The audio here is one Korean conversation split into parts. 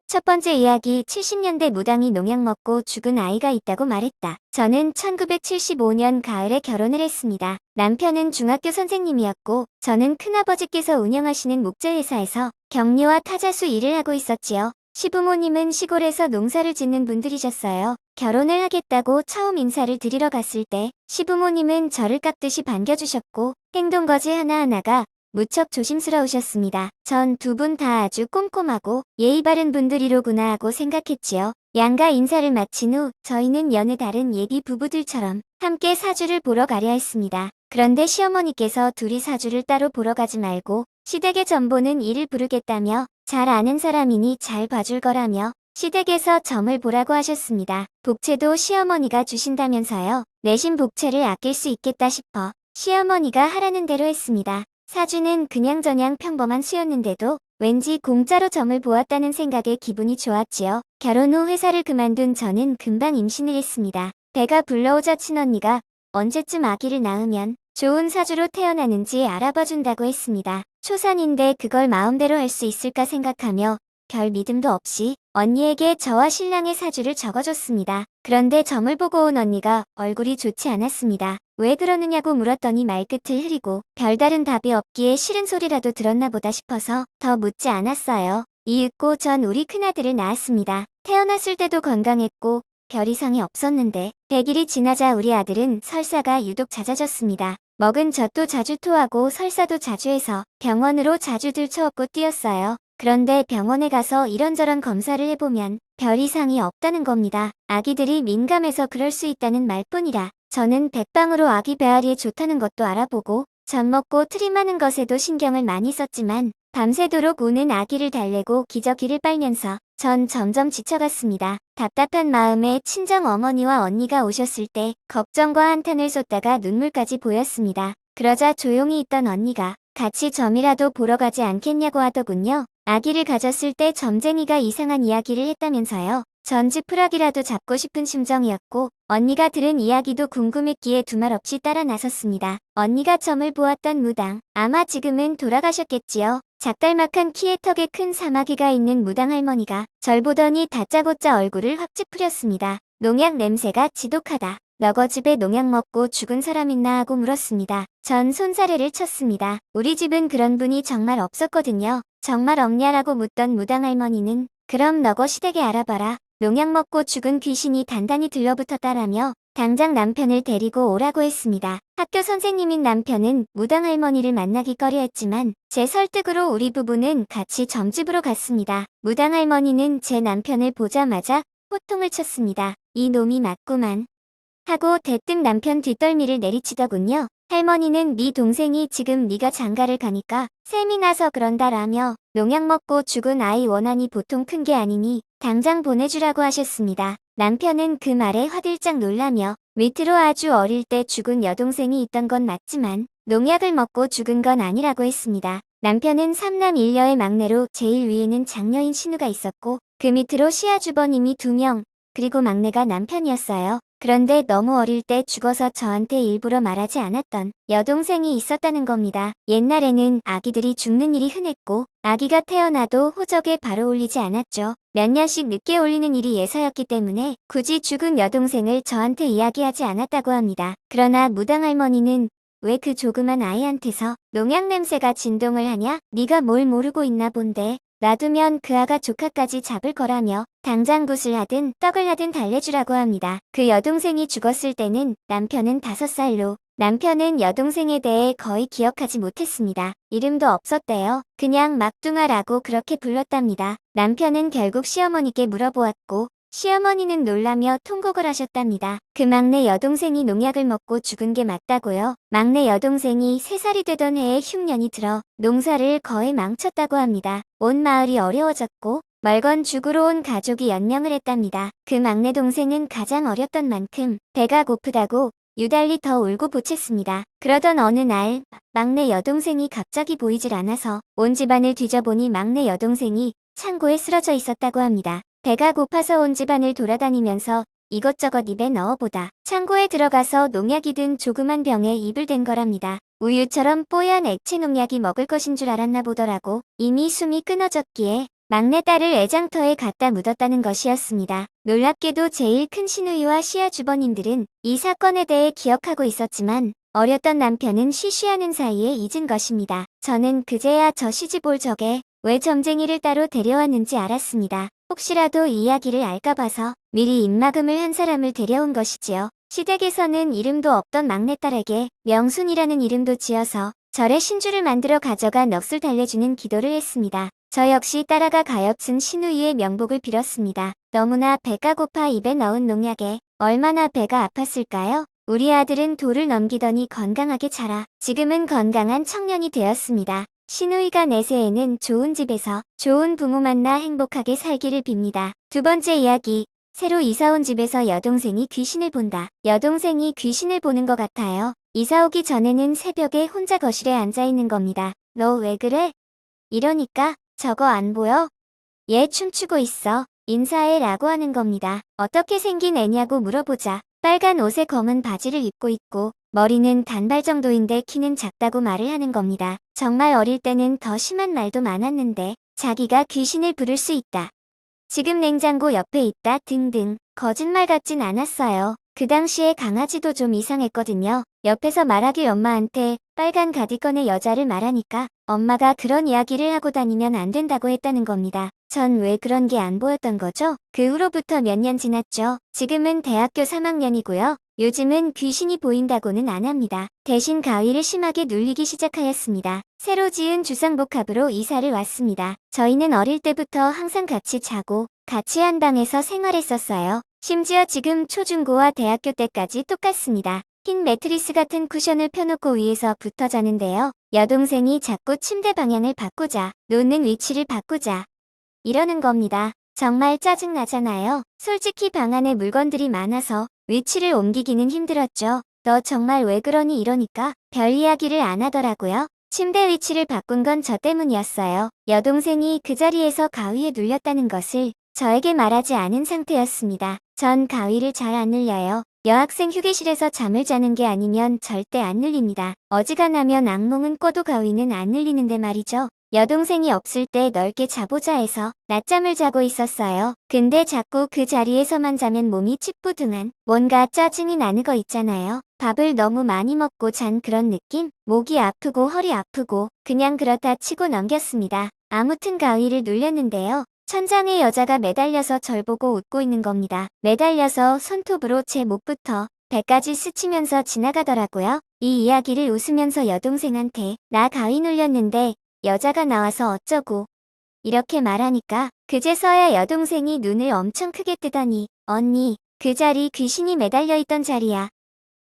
첫 번째 이야기. 70년대 무당이 농약 먹고 죽은 아이가 있다고 말했다. 저는 1975년 가을에 결혼을 했습니다. 남편은 중학교 선생님이었고 저는 큰아버지께서 운영하시는 목재회사에서 격리와 타자수 일을 하고 있었지요. 시부모님은 시골에서 농사를 짓는 분들이셨어요. 결혼을 하겠다고 처음 인사를 드리러 갔을 때 시부모님은 저를 깍듯이 반겨주셨고 행동거지 하나하나가 무척 조심스러우셨습니다. 전 두 분 다 아주 꼼꼼하고 예의 바른 분들이로구나 하고 생각했지요. 양가 인사를 마친 후 저희는 여느 다른 예비 부부들처럼 함께 사주를 보러 가려 했습니다. 그런데 시어머니께서 둘이 사주를 따로 보러 가지 말고 시댁의 전보는 이를 부르겠다며 잘 아는 사람이니 잘 봐줄 거라며 시댁에서 점을 보라고 하셨습니다. 복채도 시어머니가 주신다면서요. 내신 복채를 아낄 수 있겠다 싶어 시어머니가 하라는 대로 했습니다. 사주는 그냥저냥 평범한 수였는데도 왠지 공짜로 점을 보았다는 생각에 기분이 좋았지요. 결혼 후 회사를 그만둔 저는 금방 임신을 했습니다. 배가 불러오자 친언니가 언제쯤 아기를 낳으면 좋은 사주로 태어나는지 알아봐준다고 했습니다. 초산인데 그걸 마음대로 할 수 있을까 생각하며 별 믿음도 없이 언니에게 저와 신랑의 사주를 적어줬습니다. 그런데 점을 보고 온 언니가 얼굴이 좋지 않았습니다. 왜 그러느냐고 물었더니 말끝을 흐리고 별다른 답이 없기에 싫은 소리라도 들었나 보다 싶어서 더 묻지 않았어요. 이윽고 전 우리 큰아들을 낳았습니다. 태어났을 때도 건강했고 별 이상이 없었는데 100일이 지나자 우리 아들은 설사가 유독 잦아졌습니다. 먹은 젖도 자주 토하고 설사도 자주 해서 병원으로 자주 들쳐업고 뛰었어요. 그런데 병원에 가서 이런저런 검사를 해보면 별 이상이 없다는 겁니다. 아기들이 민감해서 그럴 수 있다는 말뿐이라 저는 백방으로 아기 배앓이에 좋다는 것도 알아보고 젖 먹고 트림하는 것에도 신경을 많이 썼지만 밤새도록 우는 아기를 달래고 기저귀를 빨면서 전 점점 지쳐갔습니다. 답답한 마음에 친정 어머니와 언니가 오셨을 때 걱정과 한탄을 쏟다가 눈물까지 보였습니다. 그러자 조용히 있던 언니가 같이 점이라도 보러 가지 않겠냐고 하더군요. 아기를 가졌을 때 점쟁이가 이상한 이야기를 했다면서요. 전 지푸라기라도 잡고 싶은 심정이었고 언니가 들은 이야기도 궁금했기에 두말 없이 따라 나섰습니다. 언니가 점을 보았던 무당, 아마 지금은 돌아가셨겠지요. 작달막한 키에 턱에 큰 사마귀가 있는 무당 할머니가 절 보더니 다짜고짜 얼굴을 확 찌푸렸습니다. 농약 냄새가 지독하다. 너거 집에 농약 먹고 죽은 사람 있나 하고 물었습니다. 전 손사래를 쳤습니다. 우리 집은 그런 분이 정말 없었거든요. 정말 없냐라고 묻던 무당 할머니는 그럼 너거 시댁에 알아봐라. 농약 먹고 죽은 귀신이 단단히 들러붙었다라며 당장 남편을 데리고 오라고 했습니다. 학교 선생님인 남편은 무당 할머니를 만나기 꺼려했지만 제 설득으로 우리 부부는 같이 점집으로 갔습니다. 무당 할머니는 제 남편을 보자마자 호통을 쳤습니다. 이 놈이 맞구만 하고 대뜸 남편 뒷덜미를 내리치더군요. 할머니는 네 동생이 지금 네가 장가를 가니까 셈이 나서 그런다라며 농약 먹고 죽은 아이 원한이 보통 큰 게 아니니 당장 보내주라고 하셨습니다. 남편은 그 말에 화들짝 놀라며 밑으로 아주 어릴 때 죽은 여동생이 있던 건 맞지만 농약을 먹고 죽은 건 아니라고 했습니다. 남편은 3남 1녀의 막내로 제일 위에는 장녀인 신우가 있었고 그 밑으로 시아주버님이 2명 그리고 막내가 남편이었어요. 그런데 너무 어릴 때 죽어서 저한테 일부러 말하지 않았던 여동생이 있었다는 겁니다. 옛날에는 아기들이 죽는 일이 흔했고 아기가 태어나도 호적에 바로 올리지 않았죠. 몇 년씩 늦게 올리는 일이 예사였기 때문에 굳이 죽은 여동생을 저한테 이야기하지 않았다고 합니다. 그러나 무당 할머니는 왜 그 조그만 아이한테서 농약 냄새가 진동을 하냐? 네가 뭘 모르고 있나 본데. 놔두면 그 아가 조카까지 잡을 거라며 당장 굿을 하든 떡을 하든 달래주라고 합니다. 그 여동생이 죽었을 때는 남편은 5살로 남편은 여동생에 대해 거의 기억하지 못했습니다. 이름도 없었대요. 그냥 막둥아라고 그렇게 불렀답니다. 남편은 결국 시어머니께 물어보았고 시어머니는 놀라며 통곡을 하셨답니다. 그 막내 여동생이 농약을 먹고 죽은 게 맞다고요. 막내 여동생이 3살이 되던 해에 흉년이 들어 농사를 거의 망쳤다고 합니다. 온 마을이 어려워졌고 멀건 죽으러 온 가족이 연명을 했답니다. 그 막내 동생은 가장 어렸던 만큼 배가 고프다고 유달리 더 울고 보챘습니다. 그러던 어느 날 막내 여동생이 갑자기 보이질 않아서 온 집안을 뒤져보니 막내 여동생이 창고에 쓰러져 있었다고 합니다. 배가 고파서 온 집안을 돌아다니면서 이것저것 입에 넣어보다 창고에 들어가서 농약이 든 조그만 병에 입을 댄 거랍니다. 우유처럼 뽀얀 액체 농약이 먹을 것인 줄 알았나 보더라고. 이미 숨이 끊어졌기에 막내딸을 애장터에 갖다 묻었다는 것이었습니다. 놀랍게도 제일 큰 시누이와 시아 주버님들은 이 사건에 대해 기억하고 있었지만 어렸던 남편은 쉬쉬하는 사이에 잊은 것입니다. 저는 그제야 저 시집올 적에 왜 점쟁이를 따로 데려왔는지 알았습니다. 혹시라도 이 이야기를 알까 봐서 미리 입막음을 한 사람을 데려온 것이지요. 시댁에서는 이름도 없던 막내딸에게 명순이라는 이름도 지어서 절에 신주를 만들어 가져가 넋을 달래주는 기도를 했습니다. 저 역시 따라가 가엾은 시누이의 명복을 빌었습니다. 너무나 배가 고파 입에 넣은 농약에 얼마나 배가 아팠을까요? 우리 아들은 돌을 넘기더니 건강하게 자라 지금은 건강한 청년이 되었습니다. 시누이가 내세에는 좋은 집에서 좋은 부모 만나 행복하게 살기를 빕니다. 두 번째 이야기. 새로 이사온 집에서 여동생이 귀신을 본다. 여동생이 귀신을 보는 것 같아요. 이사 오기 전에는 새벽에 혼자 거실에 앉아 있는 겁니다. 너 왜 그래? 이러니까 저거 안 보여? 얘 춤추고 있어. 인사해 라고 하는 겁니다. 어떻게 생긴 애냐고 물어보자. 빨간 옷에 검은 바지를 입고 있고 머리는 단발 정도인데 키는 작다고 말을 하는 겁니다. 정말 어릴 때는 더 심한 말도 많았는데 자기가 귀신을 부를 수 있다. 지금 냉장고 옆에 있다 등등 거짓말 같진 않았어요. 그 당시에 강아지도 좀 이상했거든요. 옆에서 말하길 엄마한테 빨간 가디건의 여자를 말하니까 엄마가 그런 이야기를 하고 다니면 안 된다고 했다는 겁니다. 전 왜 그런 게 안 보였던 거죠? 그 후로부터 몇 년 지났죠. 지금은 대학교 3학년이고요. 요즘은 귀신이 보인다고는 안 합니다. 대신 가위를 심하게 눌리기 시작하였습니다. 새로 지은 주상복합으로 이사를 왔습니다. 저희는 어릴 때부터 항상 같이 자고 같이 한 방에서 생활했었어요. 심지어 지금 초중고와 대학교 때까지 똑같습니다. 흰 매트리스 같은 쿠션을 펴놓고 위에서 붙어 자는데요. 여동생이 자꾸 침대 방향을 바꾸자, 놓는 위치를 바꾸자 이러는 겁니다. 정말 짜증나잖아요. 솔직히 방 안에 물건들이 많아서 위치를 옮기기는 힘들었죠. 너 정말 왜 그러니 이러니까 별 이야기를 안 하더라고요. 침대 위치를 바꾼 건 저 때문이었어요. 여동생이 그 자리에서 가위에 눌렸다는 것을 저에게 말하지 않은 상태였습니다. 전 가위를 잘 안 눌려요. 여학생 휴게실에서 잠을 자는 게 아니면 절대 안 눌립니다. 어지간하면 악몽은 꿔도 가위는 안 눌리는데 말이죠. 여동생이 없을 때 넓게 자보자 해서 낮잠을 자고 있었어요. 근데 자꾸 그 자리에서만 자면 몸이 찌뿌둥한 뭔가 짜증이 나는 거 있잖아요. 밥을 너무 많이 먹고 잔 그런 느낌? 목이 아프고 허리 아프고 그냥 그렇다 치고 넘겼습니다. 아무튼 가위를 눌렸는데요. 천장에 여자가 매달려서 절 보고 웃고 있는 겁니다. 매달려서 손톱으로 제 목부터 배까지 스치면서 지나가더라고요. 이 이야기를 웃으면서 여동생한테 나 가위 눌렸는데 여자가 나와서 어쩌고 이렇게 말하니까 그제서야 여동생이 눈을 엄청 크게 뜨더니 언니 그 자리 귀신이 매달려 있던 자리야.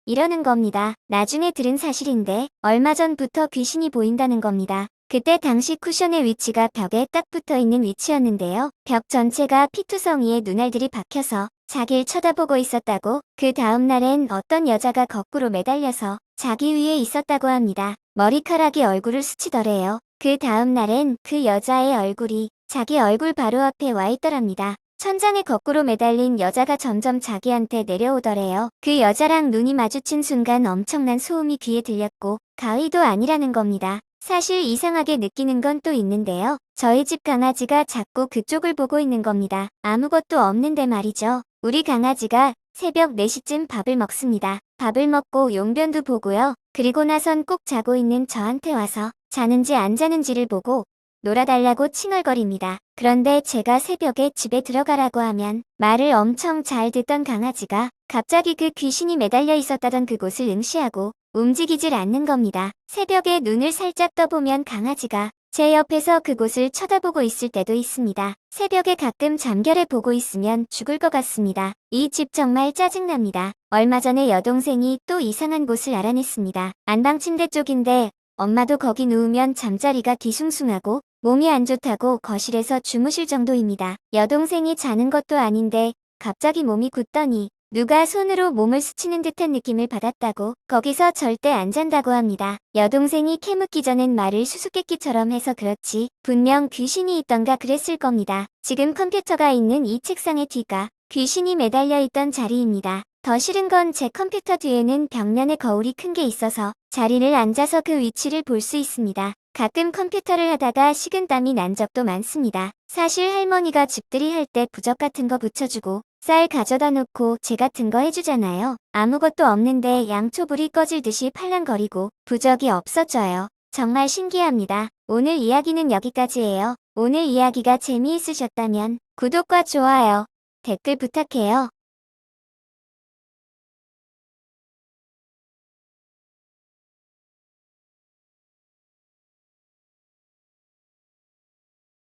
이러는 겁니다. 나중에 들은 사실인데 얼마 전부터 귀신이 보인다는 겁니다. 그때 당시 쿠션의 위치가 벽에 딱 붙어 있는 위치였는데요. 벽 전체가 피투성이에 눈알들이 박혀서 자기를 쳐다보고 있었다고 그 다음 날엔 어떤 여자가 거꾸로 매달려서 자기 위에 있었다고 합니다. 머리카락이 얼굴을 스치더래요. 그 다음 날엔 그 여자의 얼굴이 자기 얼굴 바로 앞에 와 있더랍니다. 천장에 거꾸로 매달린 여자가 점점 자기한테 내려오더래요. 그 여자랑 눈이 마주친 순간 엄청난 소음이 귀에 들렸고 가위도 아니라는 겁니다. 사실 이상하게 느끼는 건 또 있는데요. 저희 집 강아지가 자꾸 그쪽을 보고 있는 겁니다. 아무것도 없는데 말이죠. 우리 강아지가 새벽 4시쯤 밥을 먹습니다. 밥을 먹고 용변도 보고요. 그리고 나선 꼭 자고 있는 저한테 와서 자는지 안 자는지를 보고 놀아달라고 칭얼거립니다. 그런데 제가 새벽에 집에 들어가라고 하면 말을 엄청 잘 듣던 강아지가 갑자기 그 귀신이 매달려 있었다던 그곳을 응시하고 움직이질 않는 겁니다. 새벽에 눈을 살짝 떠보면 강아지가 제 옆에서 그곳을 쳐다보고 있을 때도 있습니다. 새벽에 가끔 잠결에 보고 있으면 죽을 것 같습니다. 이 집 정말 짜증납니다. 얼마 전에 여동생이 또 이상한 곳을 알아냈습니다. 안방 침대 쪽인데 엄마도 거기 누우면 잠자리가 뒤숭숭하고 몸이 안 좋다고 거실에서 주무실 정도입니다. 여동생이 자는 것도 아닌데 갑자기 몸이 굳더니 누가 손으로 몸을 스치는 듯한 느낌을 받았다고 거기서 절대 안 잔다고 합니다. 여동생이 캐묻기 전엔 말을 수수께끼처럼 해서 그렇지 분명 귀신이 있던가 그랬을 겁니다. 지금 컴퓨터가 있는 이 책상의 뒤가 귀신이 매달려 있던 자리입니다. 더 싫은 건 제 컴퓨터 뒤에는 벽면에 거울이 큰 게 있어서 자리를 앉아서 그 위치를 볼 수 있습니다. 가끔 컴퓨터를 하다가 식은땀이 난 적도 많습니다. 사실 할머니가 집들이 할 때 부적 같은 거 붙여주고 쌀 가져다 놓고 제 같은 거 해주잖아요. 아무것도 없는데 양초불이 꺼질 듯이 팔랑거리고 부적이 없어져요. 정말 신기합니다. 오늘 이야기는 여기까지예요. 오늘 이야기가 재미있으셨다면 구독과 좋아요, 댓글 부탁해요.